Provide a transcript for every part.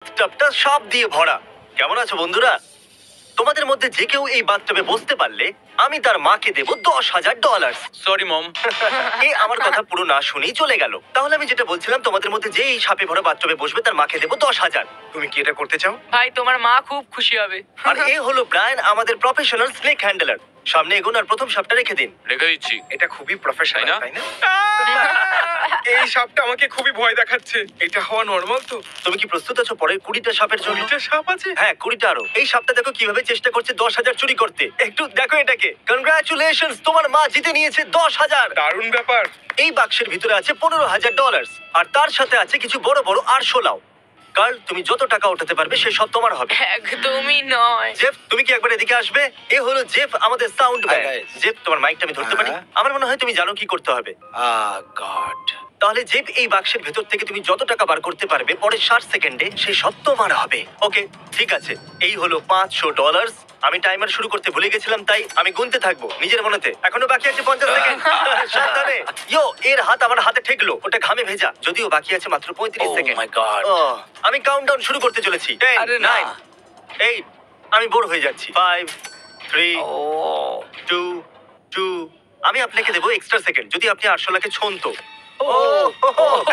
বাথটাবটা সব দিয়ে ভরা। কেমন আছো বন্ধুরা? তোমাদের মধ্যে যে কেউ এই বাথটাবে বসতে পারলে আমি তার মাকে দেবো $10,000। Sorry mom. এ আমার কথা পুরো না শুনেই চলে গেল। তাহলে আমি যেটা বলছিলাম, তোমাদের মধ্যে যে এই সাপে ভরা বাথটাবে বসবে তার মাকে দেবো 10,000। তুমি কি এটা করতে চাও? ভাই তোমার মা খুব খুশি হবে। আর এ হলো ব্রায়ান, আমাদের প্রফেশনাল স্নেক হ্যান্ডলার। সামনে এগুন আর প্রথম সাপটা রেখে দিন। রেখে দিচ্ছি। এটা খুবই প্রফেশনাল, তাই না? তাই না? এই সাপটা আমাকে খুবই ভয় দেখাচ্ছে। এটা হওয়া নর্মাল তো? তুমি কি প্রস্তুত আছো পরের 20টা সাপের জন্য? এটা সাপ আছে? হ্যাঁ, 20টা আরো। এই সাপটা দেখো কিভাবে চেষ্টা করছে 10,000 চুরি করতে। একটু দেখো এটাকে। কনগ্রাচুলেশনস, তোমার মা জিতে নিয়েছে 10,000। দারুণ ব্যাপার। এই বাক্সের ভিতরে আছে $15,000 আর তার সাথে আছে কিছু বড় বড় আরশোলাও। কার্ল, তুমি যত টাকা উঠাতে পারবে সে সব তোমার হবে। একদমই নয়। জেফ, তুমি কি একবার এদিকে আসবে? এ হলো জেফ, আমাদের sound man. Hi, guys. Jeff, তোমার মাইকটা আমি ধরতে পারি? হ্যাঁ। আমার মনে হয় তুমি জানো কি করতে হবে। গড তাহলে জেফ, এই বাক্সের ভেতর থেকে তুমি যত টাকা বার করতে পারবে পরের 60 সেকেন্ডে সে সব তোমার হবে। ওকে, ঠিক আছে। এই হলো $500। আমি টাইমার শুরু করতে ভুলে গেছিলাম, তাই আমি গুনতে থাকবো নিজের মনেতে। এখনো বাকি আছে 50 সেকেন্ড। সাবধানে। ইয়ো, এর হাত আমার হাতে ঠেকলো, ওটা ঘামে ভেজা। যদিও বাকি আছে মাত্র 35 Oh সেকেন্ড। my God. আমি কাউন্টডাউন শুরু করতে চলেছি। 10, আরে না। 9, 8। আমি বোর হয়ে যাচ্ছি। 5, 3, ও 2, 2। আমি আপনাকে দেবো এক্সট্রা সেকেন্ড যদি আপনি 800 ছোন তো।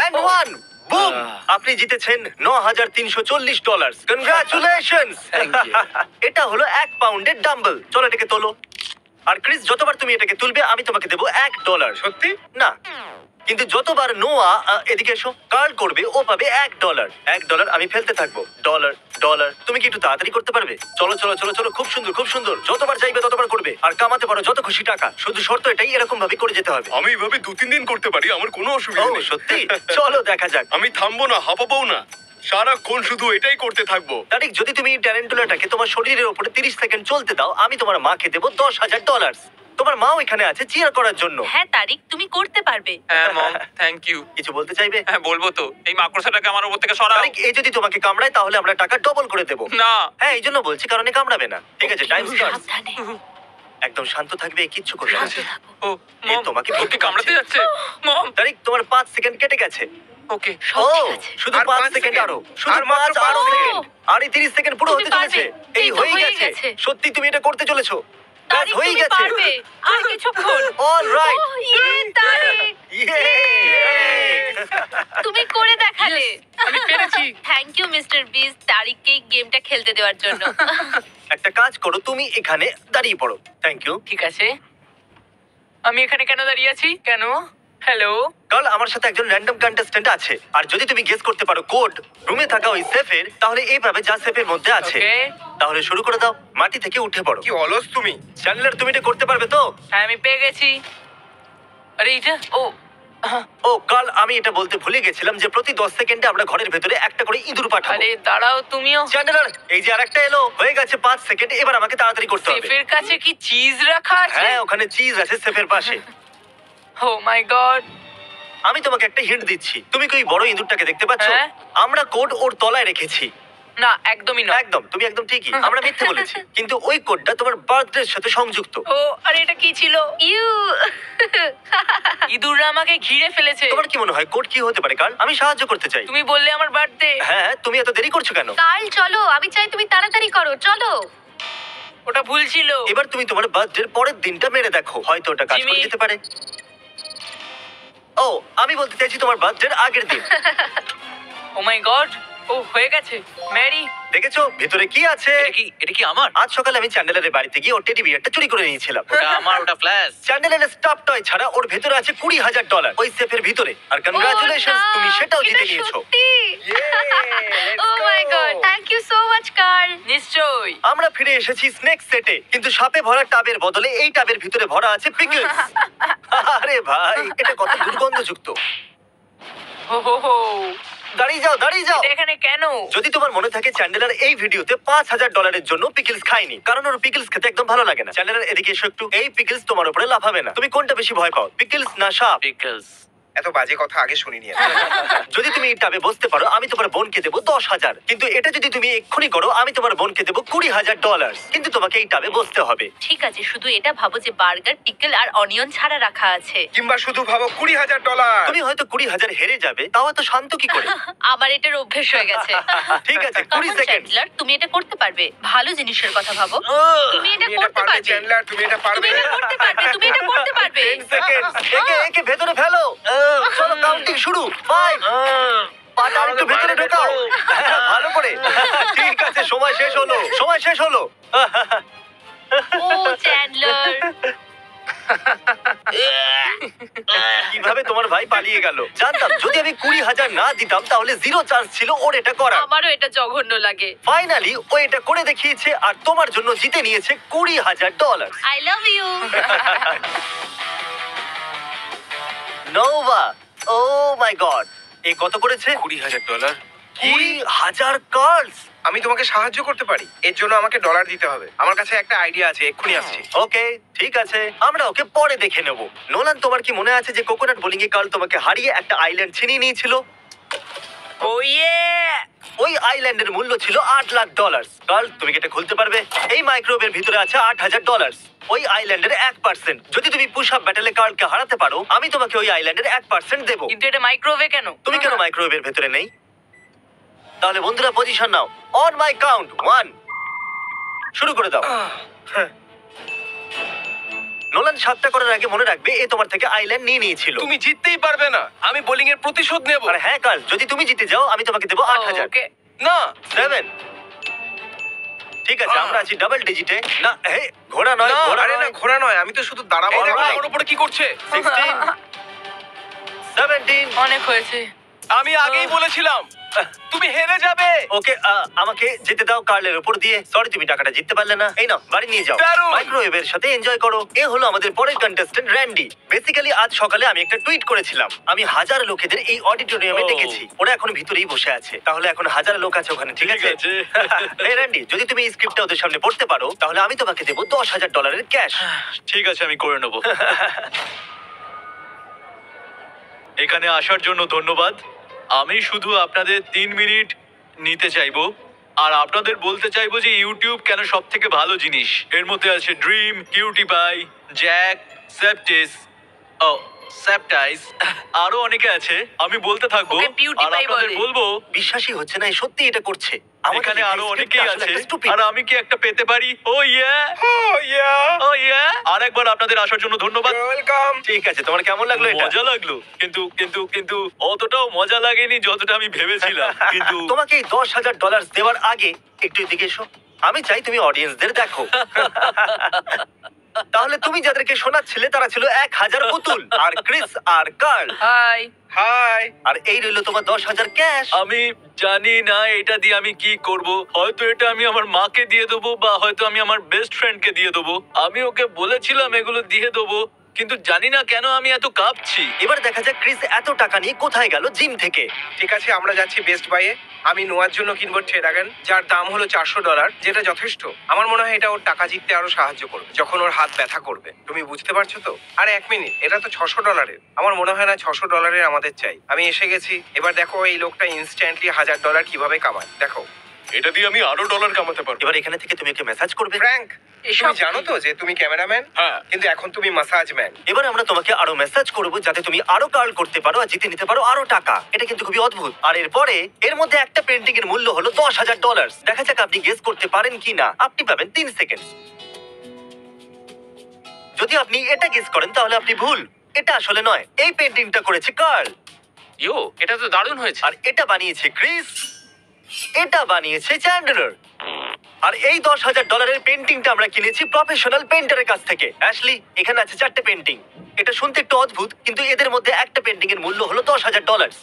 And one! Boom! আপনি জিতেছেন $9,340। কনগ্রাচুলেশনস! Thank you. এটা হলো 1 পাউন্ডের ডাম্বল। চলো এটাকে তোলো। আর ক্রিস, যতবার তুমি এটাকে তুলবে আমি তোমাকে দেবো $1। সত্যি? না, কিন্তু যতবার নোয়া এদিকে এসো কার্ল করবে ও পাবে $1। $1 আমি ফেলতে থাকবো। Dollar dollar. তুমি কি একটু তাড়াতাড়ি করতে পারবে? চলো চলো চলো চলো, খুব সুন্দর খুব সুন্দর। যতবার চাইবে ততবার করবে আর কামাতে পারো যত খুশি টাকা। শুধু শর্ত এটাই, এরকম ভাবে করে যেতে হবে। আমি এইভাবে 2-3 দিন করতে পারি, আমার কোনো ও অসুবিধা নেই। সত্যি? চলো দেখা যাক। আমি থামবো না, হাঁপাবো না, সারাক্ষণ শুধু এটাই করতে থাকবো। তারিক, যদি তুমি এই ট্যারেন্টুলাটাকে তোমার শরীরের উপরে 30 সেকেন্ড চলতে দাও আমি তোমার মাকে দেবো $10,000। তোমার মাও এখানে আছে চিয়ার করার জন্য। হ্যাঁ তারিক, তুমি করতে পারবে। হ্যাঁ মম, থ্যাংক ইউ। কিছু বলতে চাইবে? হ্যাঁ বলবো তো। এই মাকড়সাটাকে আমার উপর থেকে সরাও। তারিক, এই যদি তোমাকে কামড়ায় তাহলে আমরা টাকা ডবল করে দেবো। না। হ্যাঁ, এই জন্য বলছি, কারণ এ কামড়াবে না। ঠিক আছে, টাইম স্টার্ট। সাবধানে। একদম শান্ত থাকবে, কিচ্ছু করবে না। শান্ত থাকো। ও এ মম, তোমাকে ওকে ভীতি কামড়াতে পাচ্ছে। যাচ্ছে। মম, তারিক, তোমার 5 সেকেন্ড কেটে গেছে। ওকে। সব ও, ঠিক আছে। শুধু আর 5 5 সেকেন্ড সেকেন্ড। আরো। শুধু আর মাত্র 5 আরো 5 সেকেন্ড। আর এই 30 সেকেন্ড পুরো তুমি হতে চলেছে। পারবে। এই এই তো হয়ে হয়ে গেছে। গেছে। সত্যি তুমি এটা করতে চলেছো। ব্যাস, তারিক, হয়ে তুমি গেছে। পারবে। আর কিছুক্ষণ। অলরাইট। ওহ, ইয়ে, তারিক, তুমি করে দেখালে। আমি পেরেছি। থ্যাংক ইউ মিস্টার বিস, তারিককে এই গেমটা খেলতে দেওয়ার জন্য। একটা কাজ করো, তুমি এখানে দাঁড়িয়ে পড়ো। Thank you. ঠিক আছে। আমি এখানে কেন দাঁড়িয়ে আছি? কেন? হ্যালো। কাল আমার সাথে একজন র্যান্ডম কন্টেস্ট্যান্ট আছে, আর যদি তুমি গেস করতে পারো কোড রুমে থাকা ওই সেফের, তাহলে এইভাবে যা সেফের মধ্যে আছে। ওকে। তাহলে শুরু করে দাও, মাটি থেকে উঠে পড়ো। কি অলস তুমি। চ্যান্ডলার, তুমি এটা করতে পারবে তো? হ্যাঁ আমি পেয়ে গেছি। আরে এটা ও ও কাল, আমি এটা বলতে ভুলে গেছিলাম যে প্রতি 10 সেকেন্ডে আমরা ঘরের ভেতরে একটা করে ইঁদুর পাঠাবো। আরে দাঁড়াও তুমিও। চ্যান্ডলার, এই যে আরেকটা এলো, হয়ে গেছে 5 সেকেন্ড। এবার আমাকে তাড়াতাড়ি করতে হবে। সেফের কাছে কি চিজ রাখা আছে? হ্যাঁ, ওখানে চিজ আছে সেফের পাশে। ও মাই গড। আমি তোমাকে একটা হিন্ট দিচ্ছি, তুমি কি ওই বড় ইঁদুরটাকে দেখতে পাচ্ছ? হ্যাঁ। আমরা কোড ওর তলায় রেখেছি। না একদমই নয়। একদম, তুমি একদম ঠিকই। আমরা মিথ্যে বলেছি, কিন্তু ওই কোডটা তোমার বার্থডের সাথে সংযুক্ত। ও আরে এটা কি ছিল? ইউ। ইঁদুররা আমাকে ঘিরে ফেলেছে। তোমার কি মনে হয় কোড কি হতে পারে কাল? আমি সাহায্য করতে চাই। তুমি বললে আমার বার্থডে। হ্যাঁ, তুমি এত দেরি করছো কেন? কাল চলো, আমি চাই তুমি তাড়াতাড়ি করো, চলো। ওটা ভুল ছিল। এবার তুমি তোমার বার্থডের পরের দিনটা মেরে দেখো, হয়তো ওটা কাজ করে জিমি। যেতে পারে। ও, আমি বলতে চাইছি তোমার বার্থডের আগের দিন। ও মাই গড, ও হয়ে গেছে। ম্যারি, দেখেছো ভিতরে কি আছে? এটা কি আমার? আজ সকালে আমি চ্যান্ডেলারের বাড়িতে গিয়ে ওর টেডি বিয়ারটা চুরি করে নিয়েছিলাম। ওটা আমার, ওটা ফ্ল্যাশ। চ্যান্ডেলারের স্টাফ টয় ছাড়া ওর ভেতরে আছে $20,000 ওই সেফের ভিতরে। আর কনগ্রাচুলেশনস, ও, না, তুমি সেটাও এটা জিতে নিয়েছো। সত্যি। Oh my God, thank you so much Carl. নিশ্চয়ই। আমরা ফিরে এসেছি স্নেক সেটে, কিন্তু সাপে ভরা টাবের বদলে এই টাবের ভিতরে ভরা আছে পিকলস। আরে ভাই, এটা কত দুর্গন্ধযুক্ত। হো হো হো। দাঁড়িয়ে যাও, দাঁড়িয়ে যাও। এটা এখানে কেন? যদি তোমার মনে থাকে, চ্যান্ডেলার এই ভিডিওতে $5,000 জন্য পিকলস খায়নি, কারণ ওর পিকলস খেতে একদম ভালো লাগে না। চ্যান্ডেলার, এদিকে এসো একটু। এই পিকলস তোমার উপরে লাফাবে না। তুমি কোনটা বেশি ভয় পাও, পিকলস না সাপ? পিকলস। এত বাজে কথা আগে শুনিনি আমি। যদি তুমি এই টাবে বসতে পারো আমি তোমার বোনকে দেবো 10,000, কিন্তু এটা যদি তুমি এক্ষুনি করো আমি তোমার বোনকে দেবো $20,000, কিন্তু তোমাকে এই টাবে বসতে হবে। ঠিক আছে, শুধু এটা ভাবো যে বার্গার, পিকল আর অনিয়ন ছাড়া রাখা আছে। কিংবা শুধু ভাবো $20,000। তুমি হয়তো 20,000 হেরে যাবে, তাও এত শান্ত কি করে? আমার এটার অভ্যেস হয়ে গেছে। ঠিক আছে, 20 Come on, সেকেন্ড। Chandler, তুমি এটা করতে পারবে। ভালো জিনিসের কথা ভাবো। তুমি এটা তুমি এটা করতে পারবে পারবে। চ্যান্ডলার, তুমি এটা তুমি পারবে। এটা করতে পারবে। তুমি এটা করতে পারবে। 10 সেকেন্ড। একে ভেতরে ফেলো। চলো কাউন্টিং শুরু। 5, পাটা একটু ভেতরে ঢোকাও। ভালো করে। ঠিক আছে, সময় শেষ হলো। সময় শেষ হলো। ও চ্যান্ডলার। কিভাবে তোমার ভাই পালিয়ে গেল? জানতাম যদি আমি 20,000 না দিতাম তাহলে 0 চান্স ছিল ওর এটা করার। আমারও এটা জঘন্য লাগে। ফাইনালি ও এটা করে দেখিয়েছে আর তোমার জন্য জিতে নিয়েছে $20,000। I love you. Nova, oh my God, এ কত করেছে? $20,000। 20,000 কার্লস। আমি তোমাকে সাহায্য করতে পারি, এর জন্য আমাকে ডলার দিতে হবে। আমার কাছে একটা আইডিয়া আছে, এক্ষুনি আসছি। ওকে, ঠিক আছে, আমরা ওকে পরে দেখে নেব। নোলান, তোমার কি মনে আছে যে কোকোনাট বোলিং এ কার্ল তোমাকে হারিয়ে একটা আইল্যান্ড ছিনিয়ে নিয়েছিল? ও ইয়ে! ওই আইল্যান্ডের মূল্য ছিল $8,00,000। কার্ল, তুমি কি এটা খুলতে পারবে? এই মাইক্রোওয়েভের ভিতরে আছে $8,000। ওই আইল্যান্ডের 1%। যদি তুমি পুশ আপ ব্যাটলে কার্লকে হারাতে পারো আমি তোমাকে ওই আইল্যান্ডের 1% দেবো। কিন্তু এটা মাইক্রোওয়েভে কেন? তুমি কেন মাইক্রোওয়েভের ভেতরে নেই? তাহলে বন্ধুরা position now. On my count 1, শুরু করে দাও। নোলান 7টা করার আগে মনে রাখবে এ তোমার থেকে আইল্যান্ড নিয়ে নিয়েছিল। তুমি জিততেই পারবে না, আমি বোলিং এর প্রতিশোধ নেব। আর হ্যাঁ কাল, যদি তুমি জিতে যাও আমি তোমাকে দেবো 8,000। ওকে। না, 7, ঠিক আছে, আমরা আছি ডাবল ডিজিটে। না, হে, ঘোড়া নয়, না, ঘোড়া আরে না, নয়। ঘোড়া নয়, আমি তো শুধু দাঁড়াবো। এই দেখো, না, আমার উপরে কি করছে? 16, 17। অনেক হয়েছে। আমি আগেই বলেছিলাম তুমি হেরে যাবে। ওকে, আমাকে যেতে দাও কার্লের উপর দিয়ে। সরি, তুমি টাকাটা জিততে পারলে না। এই নাও, বাড়ি নিয়ে যাও। দারুণ। মাইক্রোওয়েভের সাথে এনজয় করো। এ হলো আমাদের পরের কন্টেস্ট্যান্ট র্যান্ডি। বেসিক্যালি আজ সকালে আমি একটা টুইট করেছিলাম। আমি 1000 লোকেদের এই অডিটোরিয়ামে ও। ডেকেছি। ওরা এখন ভিতরেই বসে আছে। তাহলে এখন 1000 লোক আছে ওখানে, ঠিক আছে? এই র্যান্ডি, যদি তুমি এই স্ক্রিপ্টটা ওদের সামনে পড়তে পারো তাহলে আমি তোমাকে দেবো $10,000 ক্যাশ। ঠিক আছে, আমি করে নেব। এখানে আসার জন্য ধন্যবাদ। আমি শুধু আপনাদের 3 মিনিট নিতে চাইবো আর আপনাদের বলতে চাইবো যে ইউটিউব কেন সব থেকে ভালো জিনিস। এর মধ্যে আছে ড্রিম, কিউটি পাই, জ্যাক, সেপটিস, ও সেপটাইস, আরো অনেকে আছে। আমি বলতে থাকবো ওকে PewDiePie আর আপনাদের বলে। বলবো বিশ্বাসই হচ্ছে না, এ সত্যি এটা করছে। আমাদের এখানে এই আরো scriptটা অনেকেই আসলে আছে একটা stupid। আর আমি কি একটা পেতে পারি? ও ইয়া, Oh yeah, ও ইয়া। আরেকবার আপনাদের আসার জন্য ধন্যবাদ। ওয়েলকাম। ঠিক আছে, তোমার কেমন লাগলো এটা? মজা লাগলো, কিন্তু কিন্তু কিন্তু অতটাও মজা লাগেনি যতটা আমি ভেবেছিলাম। কিন্তু তোমাকে এই $10,000 দেওয়ার আগে একটু এদিকে এসো। আমি চাই তুমি অডিয়েন্সদের দেখো। তাহলে তুমি যাদেরকে শোনাচ্ছিলে তারা ছিল 1,000 পুতুল, আর ক্রিস আর কার্ল, হাই। হাই। আর এই রইল তোমার 10,000 ক্যাশ। আমি জানি না এটা দিয়ে আমি কি করব। হয়তো এটা আমি আমার মাকে দিয়ে দেবো বা হয়তো আমি আমার বেস্ট ফ্রেন্ডকে দিয়ে দেবো। আমি ওকে বলেছিলাম এগুলো দিয়ে দেবো, কিন্তু জানি না কেন আমি এত কাঁপছি। এবার দেখা যাক ক্রিস এত টাকা নিয়ে কোথায় গেল জিম থেকে। ঠিক আছে, আমরা যাচ্ছি বেস্ট বাইয়ে। আমি নোয়ার জন্য কিনবো ট্রেডাগান, যার দাম হলো $400, যেটা যথেষ্ট। আমার মনে হয় এটা ওর টাকা জিততে আরো সাহায্য করবে যখন ওর হাত ব্যথা করবে। তুমি বুঝতে পারছো তো? আরে 1 মিনিট, এটা তো $600। আমার মনে হয় না $600 আমাদের চাই। আমি এসে গেছি। এবার দেখো এই লোকটা ইনস্ট্যান্টলি $1000 কিভাবে কামায়। দেখো, এটা দিয়ে আমি আরো ডলার কামাতে পারবো। এবার এখানে থেকে তুমি ওকে মেসেজ করবে। ফ্র্যাঙ্ক, এসব তুমি জানো তো যে তুমি ক্যামেরাম্যান? হ্যাঁ। কিন্তু এখন তুমি মাসাজ ম্যান। এবার আমরা তোমাকে আরো মেসেজ করব যাতে তুমি আরো কার্ল করতে পারো আর জিতে নিতে পারো আরো টাকা। এটা কিন্তু খুবই অদ্ভুত। আর এরপরে এর মধ্যে একটা পেন্টিং এর মূল্য হলো $10,000। দেখা যাক আপনি গেস করতে পারেন কি না। আপনি পাবেন 3 সেকেন্ড। যদি আপনি এটা গেস করেন তাহলে আপনি ভুল। এটা আসলে নয়, এই পেন্টিংটা করেছে কার্ল, ইয়ো, এটা তো দারুণ হয়েছে। আর এটা বানিয়েছে ক্রিস, এটা বানিয়েছে চ্যান্ডলার। আর এই $10,000 পেন্টিংটা আমরা কিনেছি প্রফেশনাল পেন্টারের কাছ থেকে। অ্যাশলি, এখানে আছে 4টে পেন্টিং। এটা শুনতে একটু অদ্ভুত, কিন্তু এদের মধ্যে একটা পেন্টিং এর মূল্য হলো $10,000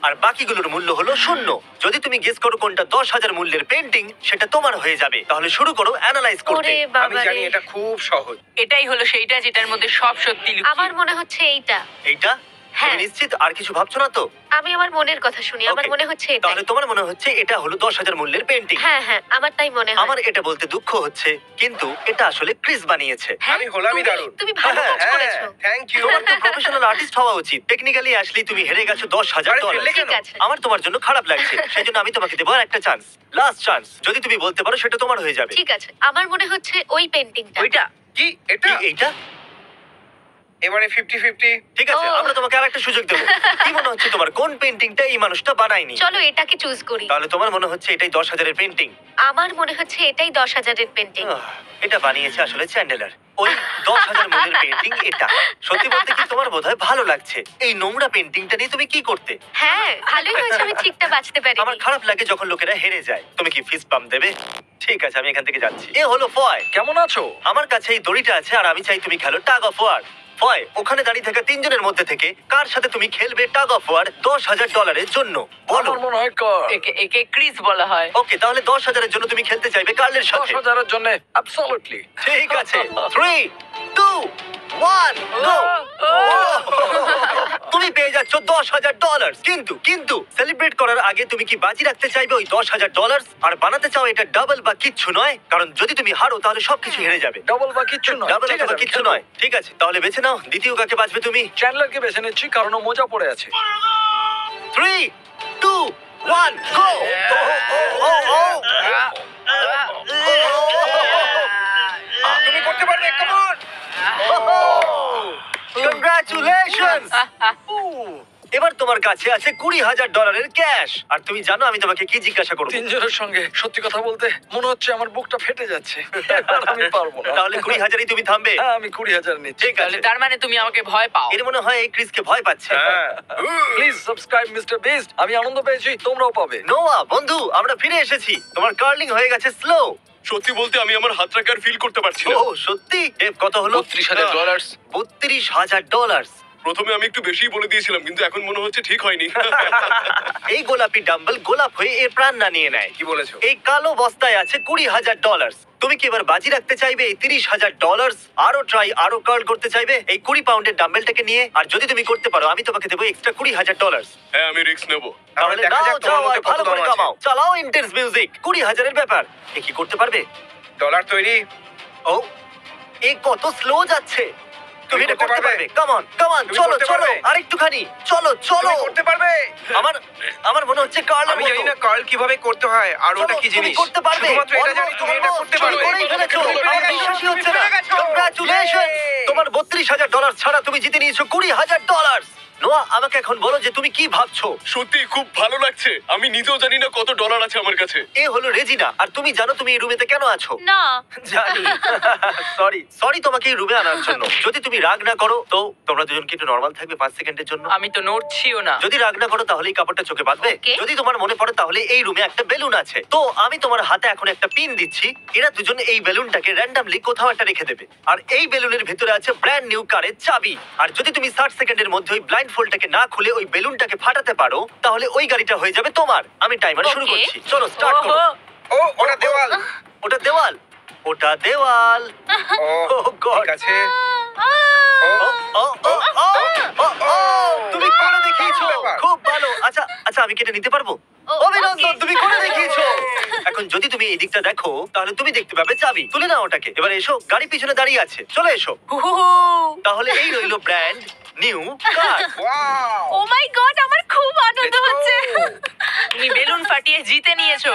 আর বাকিগুলোর মূল্য হলো 0। যদি তুমি গেস করো কোনটা 10,000 মূল্যের পেন্টিং, সেটা তোমার হয়ে যাবে। তাহলে শুরু করো অ্যানালাইজ করতে। ওরে আমি বাবা জানি রে। এটা খুব সহজ। এটাই হলো সেইটা যেটার মধ্যে সব সত্যি আমার লুকিয়ে। মনে হচ্ছে এইটা। এইটা হ্যাঁ। তুমি নিশ্চিত আর কিছু ভাবছো না তো? আমি আমার মনের কথা শুনি, আমার Okay. মনে হচ্ছে এটাই। তাহলে তোমার মনে হচ্ছে এটা হলো 10,000 মূল্যের পেন্টিং। হ্যাঁ হ্যাঁ, আমার তাই মনে হয়। আমার এটা বলতে দুঃখ হচ্ছে, কিন্তু এটা আসলে ক্রিস বানিয়েছে। হ্যাঁ, আমি হলামই তুমি- দারুণ। তুমি ভালো হ্যাঁ, কাজ করেছো। Thank you. তোমার তো প্রফেশনাল আর্টিস্ট হওয়া উচিত। টেকনিক্যালি আসলে তুমি হেরে গেছো $10,000। আরে ফেললে কেন? ঠিক আছে। আমার তোমার জন্য খারাপ লাগছে, সেই জন্য আমি তোমাকে দেবো আর একটা চান্স, লাস্ট চান্স। যদি তুমি বলতে পারো সেটা তোমার হয়ে যাবে। ঠিক আছে, আমার মনে হচ্ছে ওই পেন্টিংটা। ওইটা কি এটা? এইটা এবারে 50-50। ঠিক আছে, ও। আমরা তোমাকে আরেকটা সুযোগ দেবো। কি মনে হচ্ছে তোমার কোন পেন্টিংটা এই মানুষটা বানায়নি? চলো এটাকে চুজ করি। তাহলে তোমার মনে হচ্ছে এটাই 10,000 এর পেন্টিং? আমার মনে হচ্ছে এটাই 10,000-এর পেন্টিং। এটা বানিয়েছে আসলে চ্যান্ডেলার। ওই 10,000 মূল্যের পেন্টিং এটা। সত্যি বলতে কি তোমার বোধহয় ভালো লাগছে? এই নোংরা পেন্টিংটা নিয়ে তুমি কি করতে? হ্যাঁ, ভালোই হয়েছে আমি ঠিকটা বাঁচতে আমার পারিনি। খারাপ লাগে যখন লোকেরা হেরে যায়। তুমি কি ফিস পাম্প দেবে? ঠিক আছে, আমি এখান থেকে যাচ্ছি। এ হলো ফয়। কেমন আছো? আমার কাছে এই দড়িটা আছে আর আমি চাই তুমি খেলো টাগ অফ ওয়ার। ফয়, ওখানে দাঁড়িয়ে থাকা তিনজনের মধ্যে থেকে কার সাথে তুমি খেলবে টাগ অফ ওয়ার $10,000 জন্য? বলো। আমার মনে হয় কার। একে একে ক্রিস বলা হয়। ওকে, তাহলে 10,000 জন্য তুমি খেলতে চাইবে কার্লের সাথে? 10,000 জন্য অ্যাবসলিউটলি। ঠিক আছে, 3, 2, 1, গো। তুমি পেয়ে যাচ্ছ $10,000। কিন্তু সেলিব্রেট করার আগে তুমি কি বাজি রাখতে চাইবে ওই $10,000 আর বানাতে চাও এটা ডাবল বা কিচ্ছু নয়? কারণ যদি তুমি হারো তাহলে সবকিছু হেরে যাবে। ডাবল বা কিচ্ছু নয়। ডাবল ঠিক আছে, অথবা আমি কিচ্ছু খেলবো। নয়। ঠিক আছে, তাহলে বেছে নাও দ্বিতীয় কাকে বাঁচবে তুমি। চ্যান্ডলারকে বেছে নিচ্ছি কারণ ও মোজা পড়ে আছে। 3, 2, 1, গো। তুমি করতে পারবে, কাম অন। কংগ্রাচুলেশনস! এবার তোমার কাছে আছে $20,000 ক্যাশ। আর তুমি জানো আমি তোমাকে কি জিজ্ঞাসা করবো? তিনজনের সঙ্গে সত্যি কথা বলতে মনে হচ্ছে আমার বুকটা ফেটে যাচ্ছে। এবার আমি পারবো না। তাহলে 20,000ই তুমি থামবে? হ্যাঁ, আমি 20,000 নিচ্ছি। ঠিক তাহলে আছে। তার মানে তুমি আমাকে ভয় পাও। এর মনে হয় এই ক্রিসকে ভয় পাচ্ছে। হ্যাঁ। Please subscribe mister beast. আমি আনন্দ পেয়েছি, তোমরাও পাবে। নোয়া বন্ধু, আমরা ফিরে এসেছি। তোমার কার্লিং হয়ে গেছে স্লো। সত্যি বলতে আমি আমার হাতটাকে আর ফিল করতে পারছি না। ও সত্যি? ডেভ, কত হলো? $32,000 $32,000। প্রথমে আমি একটু বেশি বলে দিয়েছিলাম, কিন্তু এখন মনে হচ্ছে ঠিক হয়নি। এই গোলাপি ডাম্বল গোলাপ হয়ে এর প্রাণ না নিয়ে নেয়। কি বলেছো? এই কালো বস্তায় আছে $20,000। তুমি কি এবার বাজি রাখতে চাইবে এই $30,000? আরো ট্রাই, আরো কার্ল করতে চাইবে এই 20 পাউন্ডের ডাম্বেলটাকে নিয়ে? আর যদি তুমি করতে পারো আমি তোমাকে দেবো এক্সট্রা $20,000। হ্যাঁ, আমি রিস্ক নেব। তাহলে দেখা নাও, যাক তোমার যাও আর মধ্যে কত ভালো করে দম আছে। কামাও। চালাও ইন্টেন্স মিউজিক। 20,000 এর ব্যাপার। এ কি করতে পারবে? ডলার তৈরি। ও, এ কত স্লো যাচ্ছে। তুমি এটা করতে করতে পারবে? পারবে। কাম অন, কাম অন, তুমি চলো করতে চলো পারবে? আরেকটুখানি। চলো চলো। তুমি করতে পারবে। আমার মনে হচ্ছে কার্লের আমি মতো। জানি না কার্ল কিভাবে করতে হয় আর চলো, ওটা কি তুমি জিনিস। করতে পারবে। শুধুমাত্র এটা জানি তুমি এটা করতে চলো, পারবে। করেই ফেলেছো। তুমি পেরে আমার গেছো, বিশ্বাসই তুমি হচ্ছে না। পেরে গেছো। Congratulations! Yay! তোমার $32,000 ছাড়া তুমি জিতে নিয়েছো $20,000। নোয়া, আমাকে এখন বলো যে তুমি কি ভাবছো। সত্যি খুব ভালো লাগছে। আমি নিজেও জানি না কত ডলার আছে আমার কাছে। এ হলো রেজিনা, আর তুমি জানো তুমি এই রুমেতে কেন আছো? না, জানি। সরি তোমাকে এই রুমে আনার জন্য। যদি তুমি রাগ না করো তো তোমরা দুজন কি একটু নরমাল থাকবে 5 সেকেন্ডের জন্য? আমি তো নড়ছিও না। যদি রাগ না করো তাহলে এই কাপড়টা চোখে বাঁধবে। Okay. যদি তোমার মনে পড়ে তাহলে এই রুমে একটা বেলুন আছে। তো আমি তোমার হাতে এখন একটা পিন দিচ্ছি। এরা দুজন এই বেলুনটাকে র্যান্ডমলি কোথাও একটা রেখে দেবে। আর এই বেলুনের ভিতরে আছে ব্র্যান্ড নিউ কারের চাবি। আর যদি তুমি 60 সেকেন্ডের মধ্যে ওই ব্লাইন্ড ফোল্ডটাকে না খুলে ওই বেলুনটাকে ফাটাতে পারো তাহলে ওই গাড়িটা হয়ে যাবে তোমার। আমি টাইমার শুরু Okay. করছি। চলো স্টার্ট করো। ওহো, ও ওটা দেওয়াল। ওটা দেওয়াল। ওটা দেওয়াল। ও Oh God! ঠিক আছে। ও, তুমি করে দেখিয়েছো। ব্যাপার? খুব ভালো। আচ্ছা আমি কেটে নিতে পারবো? ও, অভিনন্দন, okay. তুমি করে দেখিয়েছো। এখন যদি তুমি এই দিকটা দেখো তাহলে তুমি দেখতে পাবে চাবি। তুলে নাও ওটাকে। এবার এসো, গাড়ি পিছনে দাঁড়িয়ে আছে, চলে এসো। হুহুহু। তাহলে এই রইলো brand new car. Wow. O my god, আমার খুব আনন্দ হচ্ছে। তুমি বেলুন ফাটিয়ে জিতে নিয়েছো।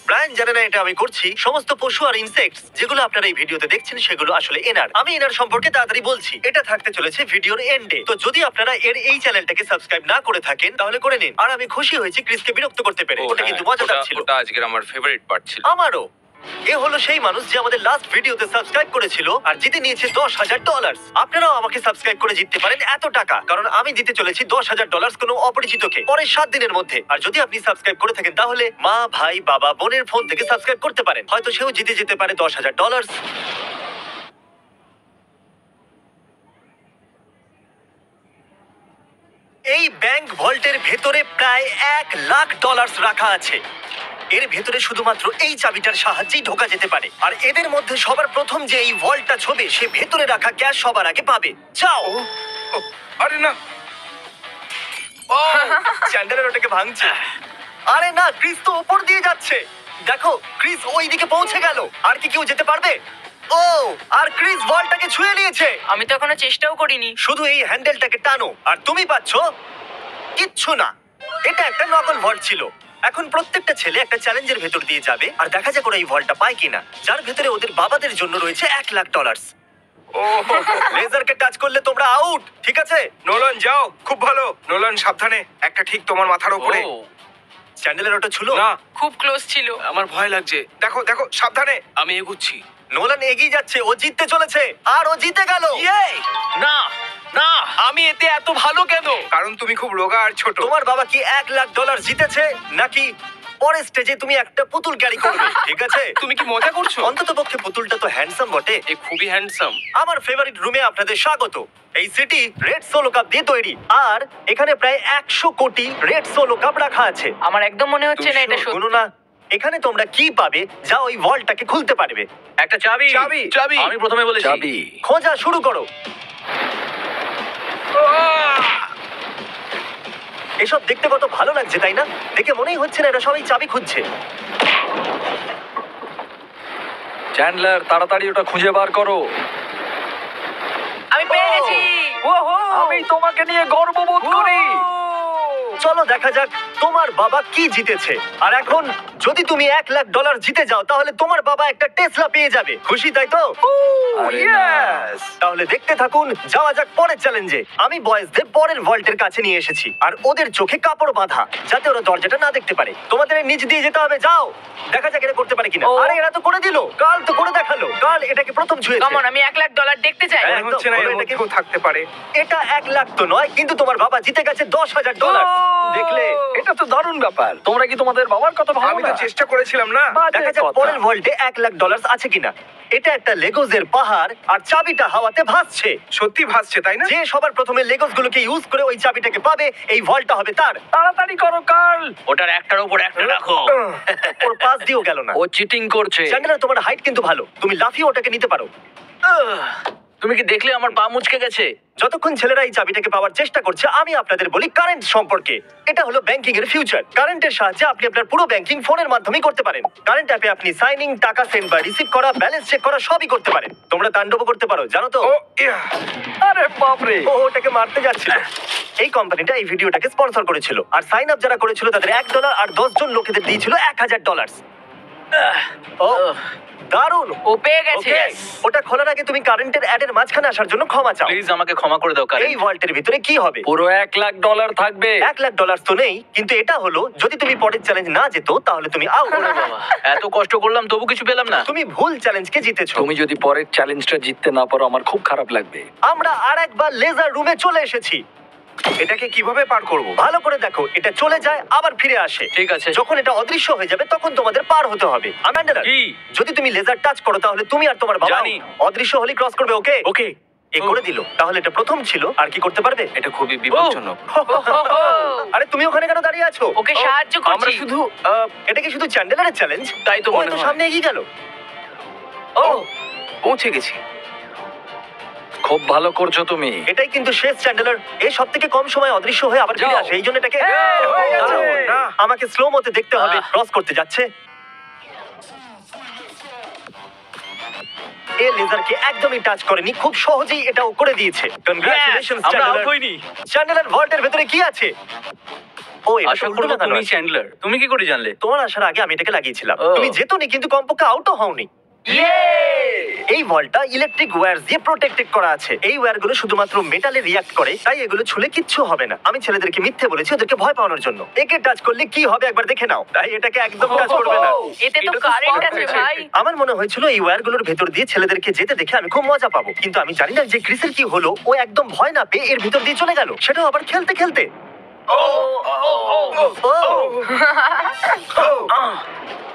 ব্রায়ান জানে না এটা আমি করছি। সমস্ত পশু আর ইনসেক্টস যেগুলো আপনারা এই ভিডিওতে দেখছেন সেগুলো আসলে এনার। আমি এনার সম্পর্কে তাড়াতাড়ি বলছি। এটা থাকতে চলেছে ভিডিওর এন্ডে। তো যদি আপনারা এর এই চ্যানেলটাকে সাবস্ক্রাইব না করে থাকেন তাহলে করে নিন। আর আমি খুশি হয়েছি ক্রিসকে বিরক্ত করতে পেরে। ওটা কিন্তু মজাদার ছিল। ওটা আজকের আমার ফেভারিট পার্ট ছিল। আমারও। এ হলো সেই মানুষ যে আমাদের লাস্ট ভিডিওতে সাবস্ক্রাইব করেছিল আর জিতে নিয়েছে $10,000। আপনারাও আমাকে সাবস্ক্রাইব করে জিততে পারেন এত টাকা, কারণ আমি দিতে চলেছি $10,000 কোনো অপরিচিতকে পরের 7 দিনের মধ্যে। আর যদি আপনি সাবস্ক্রাইব করে থাকেন তাহলে মা, ভাই, বাবা, বোনের ফোন থেকে সাবস্ক্রাইব করতে পারেন। হয়তো সেও জিতে যেতে পারে $10,000। এই ব্যাংক ভল্টের ভেতরে প্রায় $1,00,000 রাখা আছে। এর ভেতরে শুধুমাত্র এই চাবিটার সাহায্যেই ঢোকা যেতে পারে। আর এদের মধ্যে সবার প্রথম যে এই ভল্টটা ছবে সে ভেতরে রাখা ক্যাশ সবার আগে পাবে। যাও। আরে না। চ্যান্ডেলার ওটাকে ভাঙছে। আরে না, ক্রিস তো উপর দিয়ে যাচ্ছে। দেখো ক্রিস ওই দিকে পৌঁছে গেল। আর কি কেউ যেতে পারবে? ও, আর ক্রিস বলটাকে ছুঁয়ে নিয়েছে। আমি তো এখনো চেষ্টাও করিনি। শুধু এই হ্যান্ডেলটাকে টানো আর তুমি পাচ্ছ কিচ্ছু না। এটা একটা নকল ভল্ট ছিল। এখন প্রত্যেকটা ছেলে একটা চ্যালেঞ্জের ভেতর দিয়ে যাবে আর দেখা যাক ওরা এই ভল্টটা পায় কিনা, যার ভেতরে ওদের বাবাদের জন্য রয়েছে $1,00,000। ও লেজারকে টাচ করলে তোমরা আউট, ঠিক আছে? নোলান যাও, খুব ভালো। নোলান সাবধানে, একটা ঠিক তোমার মাথার উপরে। চ্যান্ডেলের ওটা ছিল না, খুব ক্লোজ ছিল। আমার ভয় লাগছে। দেখো দেখো সাবধানে। আমি এগুচ্ছি। নোলান এগিয়ে যাচ্ছে, ও জিততে চলেছে আর ও জিতে গেল। না না, আমি এতে এত ভালো কেন? কারণ তুমি খুব রোগা আর ছোট। তোমার বাবা কি $1,00,000 জিতেছে নাকি পরের স্টেজে তুমি একটা পুতুল ক্যারি করবে? ঠিক আছে, তুমি কি মজা করছো? অন্তত পক্ষে পুতুলটা তো হ্যান্ডসাম বটে। এ খুবই হ্যান্ডসাম। আমার ফেভারিট রুমে আপনাদের স্বাগত। এই সিটি রেড সোলো কাপ দিয়ে তৈরি আর এখানে প্রায় 100 কোটি রেড সোলো কাপ রাখা আছে। আমার একদম মনে হচ্ছে না এটা শুনো সত্যি। না, এখানে তোমরা কি পাবে যা ওই ভল্টটাকে খুলতে পারবে? একটা চাবি। চাবি। চাবি। আমি প্রথমে বলেছি চাবি। খোঁজা শুরু করো। এসব দেখতে কত ভালো লাগছে তাই না? দেখে মনেই হচ্ছে না এরা সবাই চাবি খুঁজছে। চ্যান্ডলার তাড়াতাড়ি ওটা খুঁজে বার করো। আমি পেয়ে গেছি। আমি তোমাকে নিয়ে গর্ববোধ করি। চলো দেখা যাক তোমার বাবা কি জিতেছে। আর এখন যদি তুমি $1,00,000 জিতে যাও তাহলে তোমার বাবা একটা টেসলা পেয়ে যাবে। খুশি তাই তো? আরে না। তাহলে দেখতে থাকুন, যাওয়া যাক পরের চ্যালেঞ্জে। আমি বয়েজদের পরের ভল্টের কাছে নিয়ে এসেছি আর ওদের চোখে কাপড় বাঁধা যাতে ওরা দরজাটা না দেখতে পারে। তোমাদের এর নিচ দিয়ে যেতে হবে, যাও দেখা যাক এটা করতে পারে কিনা। ও। আরে এরা তো করে দিল, কাল তো করে দেখালো। কাল এটাকে প্রথম ছুঁয়েছে। কেমন আমি $1,00,000 দেখতে চাই। হ্যাঁ। মনে হচ্ছে না এর একদম, মধ্যেও থাকতে পারে। এটা 1,00,000 তো নয়, কিন্তু তোমার বাবা জিতে গেছে $10,000। দেখলে? এটা তো দারুণ ব্যাপার। তোমরা কি তোমাদের বাবার কথা ভাবো আমি না? তো চেষ্টা করেছিলাম না। বাজে দেখা যাক কথা। পরের ভল্টে $1,00,000 আছে কিনা। এটা একটা লেগোজের পাহাড় আর চাবিটা হাওয়াতে ভাসছে। সত্যি ভাসছে তাই না? যে সবার প্রথমে লেগোস গুলোকে ইউজ করে ওই চাবিটাকে পাবে, এই ভল্টটা হবে তার। তাড়াতাড়ি করো কার্ল। ওটার একটার উপর একটা রাখো। ওর পাশ দিয়েও গেল না। ও চিটিং করছে। চ্যান্ডেলার তোমার হাইট কিন্তু ভালো, তুমি লাফিয়ে ওটাকে নিতে পারো। তুমি কি দেখলে আমার পা মুচকে গেছে? যতক্ষণ ছেলেরা এই চাবিটাকে পাওয়ার চেষ্টা করছে আমি আপনাদের বলি কারেন্ট সম্পর্কে। এটা হলো ব্যাংকিং এর ফিউচার। কারেন্টের সাহায্যে আপনি আপনার পুরো ব্যাংকিং ফোনের মাধ্যমেই করতে পারেন। কারেন্ট অ্যাপে আপনি সাইনিং, টাকা সেন্ড বা রিসিভ করা, ব্যালেন্স চেক করা সবই করতে পারেন। তোমরা তাণ্ডব করতে পারো, জানো তো? ও ইয়া। আরে বাপরে। ও ওটাকে মারতে যাচ্ছিল। এই কোম্পানিটা এই ভিডিওটাকে স্পন্সর করেছিল আর সাইন আপ যারা করেছিল তাদের $1 আর 10 জন লোকেদের দিয়েছিল $1,000। ও দারুণ। ও পেয়ে গেছে। Okay, ওটা খোলার আগে তুমি কারেন্টের অ্যাডের মাঝখানে আসার জন্য ক্ষমা চাও। প্লিজ আমাকে ক্ষমা করে দাও কারণ এই ভল্টের ভিতরে কি হবে? পুরো $1,00,000 থাকবে। $1,00,000 তো নেই, কিন্তু এটা হলো যদি তুমি পরের চ্যালেঞ্জ না যেত তাহলে তুমি আউট। এত কষ্ট করলাম তবু কিছু পেলাম না। তুমি ভুল চ্যালেঞ্জকে জিতেছো। তুমি যদি পরের চ্যালেঞ্জটা জিততে না পারো আমার খুব খারাপ লাগবে। আমরা আরেকবার লেজার রুমে চলে এসেছি। এটাকে কিভাবে পার করব? ভালো করে দেখো, এটা চলে যায় আবার ফিরে আসে। ঠিক আছে। যখন এটা অদৃশ্য হয়ে যাবে তখন তোমাদের পার হতে হবে। অ্যামান্ডা, কি? যদি তুমি লেজার টাচ করো তাহলে তুমি আর তোমার বাবা জানি। অদৃশ্য হলে ক্রস করবে। ওকে ওকে। এ করে দিল। তাহলে এটা প্রথম ছিল, আর কি করতে পারবে? এটা খুবই বিপজ্জনক। আরে তুমি ওখানে কেন দাঁড়িয়ে আছো? ওকে সাহায্য আমরা করছি। শুধু এটা কি শুধু চ্যান্ডেলারের চ্যালেঞ্জ? তাই তো ও মনে তো হয়। সামনে এগিয়ে গেল। ও পৌঁছে গেছি। খুব ভালো করছো তুমি। এটাই কিন্তু শেষ চ্যান্ডেলার। এই সবথেকে কম সময় অদৃশ্য হয়ে আবার ফিরে যাও। আসে। এই জন্য এটাকে হয়ে গেছে। দাঁড়াও, না, আমাকে স্লো মতে দেখতে হবে। ক্রস করতে যাচ্ছে। এ লেজারকে একদমই টাচ করেনি, খুব সহজেই এটাও করে দিয়েছে। কনগ্রাচুলেশনস আমরা আউট চ্যান্ডেলার। হইনি। চ্যান্ডেলার ভল্টের ভেতরে কি আছে? ও এটা আশা তো করবো উল্টো লাগানো তুমি আছে। চ্যান্ডলার। তুমি কি করে জানলে? তোমার আসার আগে আমি এটাকে লাগিয়েছিলাম। ও। তুমি যেতনি, কিন্তু কমপক্ষে আউটও হওনি। এই ভল্টটা ইলেকট্রিক ওয়্যার দিয়ে প্রোটেক্টেড করা আছে। এই ওয়্যারগুলো শুধুমাত্র মেটালে রিঅ্যাক্ট করে, তাই এগুলো ছুলে কিচ্ছু হবে না। আমি ছেলেদেরকে মিথ্যে বলেছি ওদেরকে ভয় পাওয়ানোর জন্য। একে টাচ করলে কি হবে একবার দেখে নাও। তাই এটাকে একদম টাচ করবে না। এতে তো এটা তো কারেন্ট spark আছে আছে। ভাই। আমার মনে হয়েছিল এই ওয়্যারগুলোর ভেতর দিয়ে ছেলেদেরকে যেতে দেখে আমি খুব মজা পাবো, কিন্তু আমি জানি না যে ক্রিসের কি হলো। ও একদম ভয় না পেয়ে এর ভিতর দিয়ে চলে গেল, সেটাও আবার খেলতে খেলতে।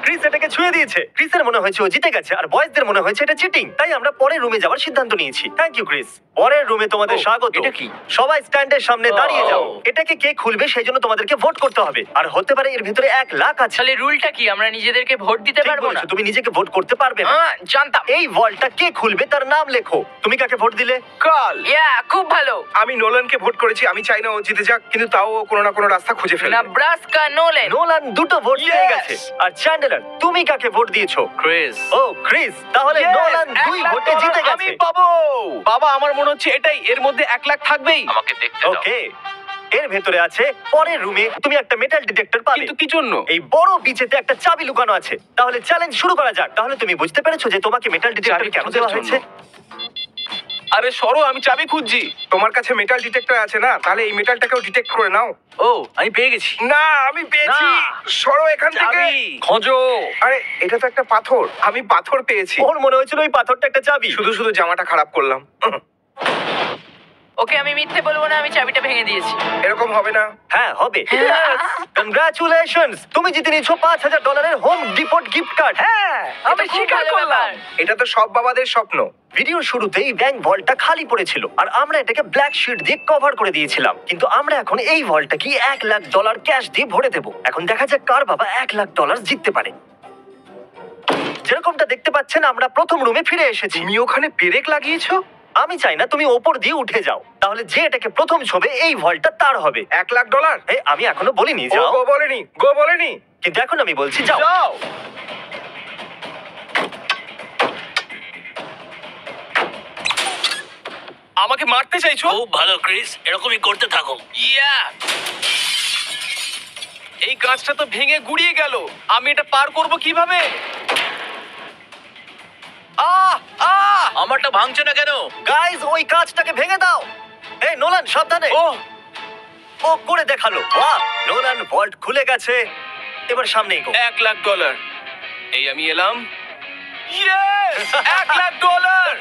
ক্রিস এটাকে ছুঁয়ে দিয়েছে। ক্রিসের মনে হয়েছে ও জিতে গেছে আর বয়েজদের মনে হয়েছে এটা চিটিং। তাই আমরা পরের রুমে যাওয়ার সিদ্ধান্ত নিয়েছি। Thank you Chris. পরের রুমে তোমাদের স্বাগত। এটা কি? সবাই স্ট্যান্ডের সামনে দাঁড়িয়ে যাও। এটাকে কে খুলবে সেই জন্য তোমাদেরকে ভোট করতে হবে, আর হতে পারে এর ভিতরে $1,00,000 আছে। তাহলে রুলটা কি? আমরা নিজেদেরকে ভোট দিতে ঠিক পারবো না? বলেছো, তুমি নিজেকে ভোট করতে পারবে না। জানতাম। এই ভল্টটা কে খুলবে তার নাম লেখো। তুমি কাকে ভোট দিলে? কাল। খুব ভালো। আমি নোলানকে ভোট করেছি। আমি চাই না ও জিতে যাক, কিন্তু তাও ও কোনো না কোনো রাস্তা খুঁজে ফেলবে। Nebraska Noland. নোলান দুটো ভোট পেয়ে গেছে। আর চ্যান্ডেলার, তুমি কাকে ভোট দিয়েছো? ক্রিস। ও ক্রিস, তাহলে নোলান 2 ভোটে জিতে গেছে। পাবো। বাবা, আমার মনে হচ্ছে এটাই, এর মধ্যে 1 লাখ থাকবেই। আমাকে দেখতে দাও। ওকে, এর ভেতরে আছে পরের রুমে তুমি একটা মেটাল ডিটেক্টর পাবে। কিন্তু কি জন্য? এই বড় বিচেতে একটা চাবি লুকানো আছে। তাহলে চ্যালেঞ্জ শুরু করা যাক। তাহলে তুমি বুঝতে পেরেছো যে তোমাকে মেটাল ডিটেক্টর চাবি কেন খোঁজার দেওয়া জন্য। হয়েছে? আরে সরো, আমি চাবি খুঁজছি। তোমার কাছে মেটাল ডিটেক্টর আছে না? তাহলে এই মেটালটাকেও ডিটেক্ট করে নাও। ও, আমি পেয়ে গেছি। না, আমি পেয়েছি। না। সরো এখান থেকে। চাবি। খোঁজো। আরে এটা তো একটা পাথর, আমি পাথর পেয়েছি। ওর মনে হয়েছিল ওই পাথরটা একটা চাবি। শুধু শুধু জামাটা খারাপ করলাম। ওকে, আমি মিথ্যে বলবো না, আমি চাবিটা ভেঙে দিয়েছি। এরকম হবে না। হ্যাঁ হবে। কংগ্রাচুলেশনস, তুমি জিতে নিয়েছো $5,000 হোম ডিপোর্ট গিফট কার্ড। হ্যাঁ, আমি এটা খুব স্বীকার ভালো করলাম। ব্যাপার। এটা তো সব বাবাদের স্বপ্ন। ভিডিওর শুরুতেই ব্যাংক ভল্টটা খালি পড়েছিল আর আমরা এটাকে ব্ল্যাক শিট দিয়ে কভার করে দিয়েছিলাম। কিন্তু আমরা এখন এই ভল্টটাকে $1 লাখ ক্যাশ দিয়ে ভরে দেবো। এখন দেখা যাক কার বাবা $1 লাখ জিততে পারে। যেরকমটা দেখতে পাচ্ছেন, আমরা প্রথম রুমে ফিরে এসেছি। তুমি ওখানে পেরেক লাগিয়েছো? আমি চাই না তুমি ওপর দিয়ে উঠে যাও, তাহলে যে এটাকে প্রথম ছবে এই ভল্টটা তার হবে। $1 লাখ? আমি এখনো বলিনি ও যাও, গো বলেনি, গো বলেনি। কিন্তু এখন আমি বলছি যাও। যাও। আমাকে মারতে চাইছো? খুব ভালো ক্রিস, এরকমই করতে থাকো। ইয়া! এই কাঁচটা তো ভেঙে গুড়িয়ে গেল। আমি এটা পার করব কিভাবে? আহ! আহ! আমারটা ভাঙছে না কেন? গাইজ, ওই কাঁচটাকে ভেঙে দাও। এই নোলান, সাবধানে। ওহ! ও করে দেখালো। বাহ, নোলান ভল্ট খুলে গেছে। এবার সামনে এগো। $1 লাখ। এই আমি এলাম। ইয়েস! $1 লাখ!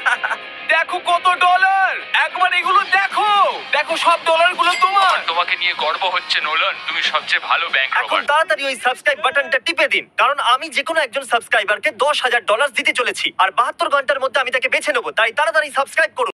দেখো কত ডলার! একবার এগুলো দেখো। দেখো সব ডলারগুলো তোমার। তোমাকে নিয়ে গর্ব হচ্ছে নোলান, তুমি সবচেয়ে ভালো ব্যাংক এখন তাড়াতাড়ি ওই সাবস্ক্রাইব বাটনটা টিপে দিন, কারণ আমি যে কোনো একজন সাবস্ক্রাইবারকে $10,000 দিতে চলেছি আর 72 ঘন্টার মধ্যে আমি তাকে বেছে নেবো। তাই তাড়াতাড়ি সাবস্ক্রাইব করুন।